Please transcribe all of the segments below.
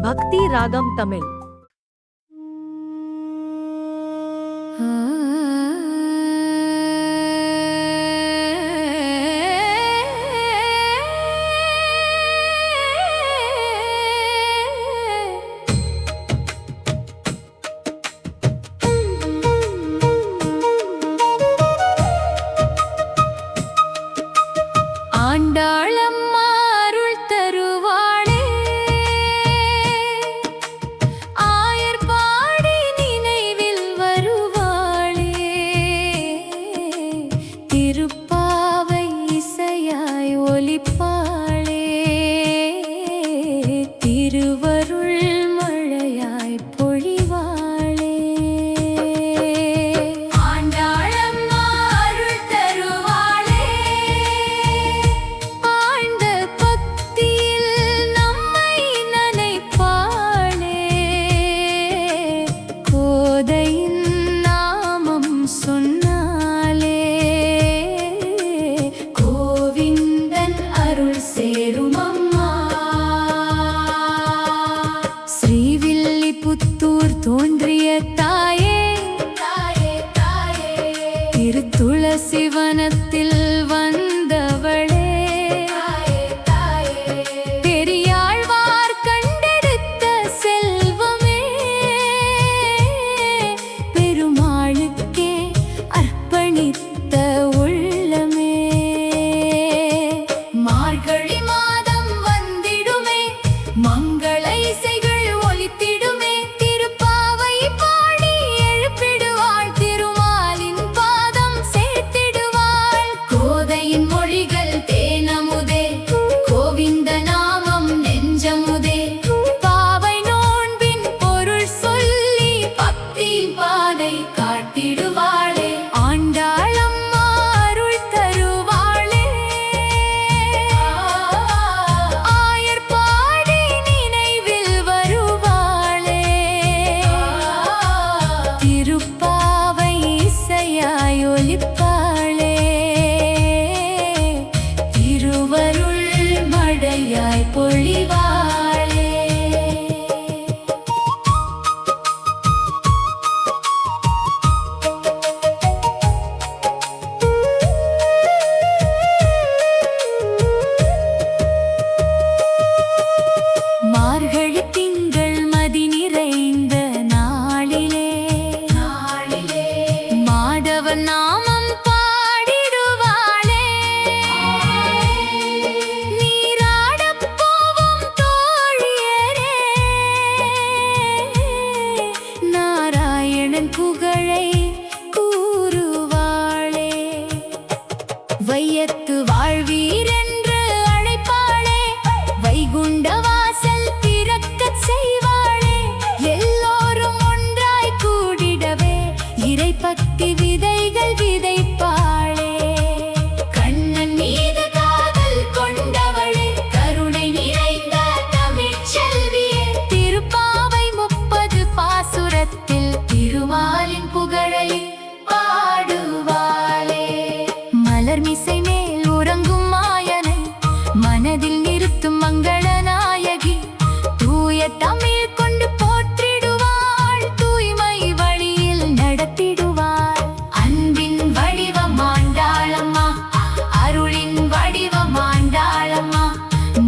பக்தி ராகம் தமிழ். ஆண்டாளம்மா அருள் தருவாளே, ஆயர்பாடி நினைவில் வருவாளே, திருப்பாவை இசையாய் ஒலிப்பாளே, திருவருள் மழையாய் பொழிவாளே. ஆண்டாளம்மா அருள் தருவாளே, ஆழ்ந்த பக்தியில் நம்மை நனைப்பாளே, கோதையின் நாமம் சொன்னாலே, கோவிந்தன் அருள் சேரும் அம்மா. ஸ்ரீவில்லிபுத்தூர் தோன்றிய தாயே, திருத்துளசி வனத்தில் வந்தவளே, பெரியாழ்வார் கண்டெடுத்த செல்வமே, பெருமாளுக்கே அர்ப்பணித்த உள்ளமே. மார்கழி மாதம் வந்திடுமே, மங்கள இசைகள் ஒலித்திடுமே, திருப்பாவை பாடி எழுப்பிடுவாள், திருமாலின் பாதம் சேர்த்திடுவாள். கோதையின் மொழிகள் தேனமுதே, கோவிந்த நாமம் நெஞ்சமுதே, பாவை நோன்பின் பொருள் சொல்லி பக்தி பாதை காட்டிடுவாளே. ஆண்டாளம்மா அருள் தருவாளே, ஆயர்பாடி நினைவில் வருவாளே, திருப்பாவை இசையாய் ஒலிப்பாளே, திருவருள் மழையாய் பொழிவாளே. மார்கழி திங்கள் மதி நிறைந்த நாளிலே, மாதவன் நாமம் பாடிடுவாளே, நீராடப் போவோம் தோழியரே, நாராயணன் புகழை கூறுவாளே, வையத்து வாழ்வீரென்று அழைப்பாளே, வைகுண்ட வாசல் திறக்கச் செய்வாளே, எல்லோரும் ஒன்றாய் கூடிடவே இறைபக்தி விதைகள் விதைப்பாளே. கண்ணன் மீது காதல் கொண்டவளே, கருணை நிறைந்த தமிழ்ச் செல்வியே, திருப்பாவை 30 பாசுரத்தில் திருமாலின் புகழை பாடுவாளே. மலர்மிசை மேல் உறங்கும் மாயனை மனதில் நிறுத்தும் மங்கள நாயகி, தூய தமிழ் கொண்டு போற்றிடுவாள், தூய்மை வழியில் நடத்திடுவாள். அன்பின் வடிவம் ஆண்டாளம்மா, அருளின் வடிவம் ஆண்டாளம்மா,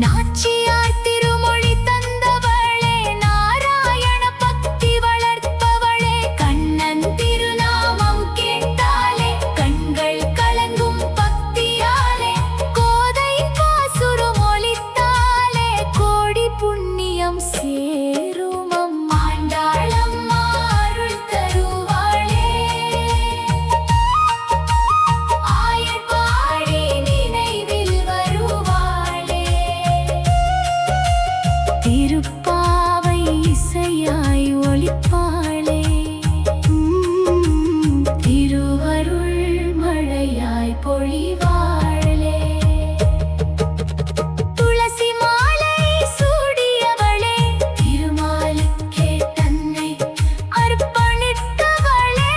நாச்சியார் திருமொழி தந்தவளே, நாராயண பக்தி வளர்ப்பவளே, கண்ணன் திருநாமம் கேட்டாலே கண்கள் கலங்கும் பக்தியாலே, கோதை பாசுரம் ஒலித்தாலே கோடி புண்ணியம் சேரும் அம்மா. ஆண்டாளம்மா அருள் தருவாளே, ஆயர்பாடி நினைவில் வருவாளே, திருப்பாவை இசையாய் ஒலிப்பாளே, திருவருள் மழையாய் பொழிவாளே. துளசி மாலை சூடியவளே, திருமாலுக்கே தன்னை அர்ப்பணித்தவளே,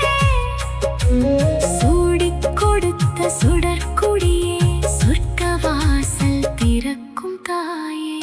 சூடிக் கொடுத்த சுடற்குடியே, சொர்க்க வாசல் திறக்கும் தாயே.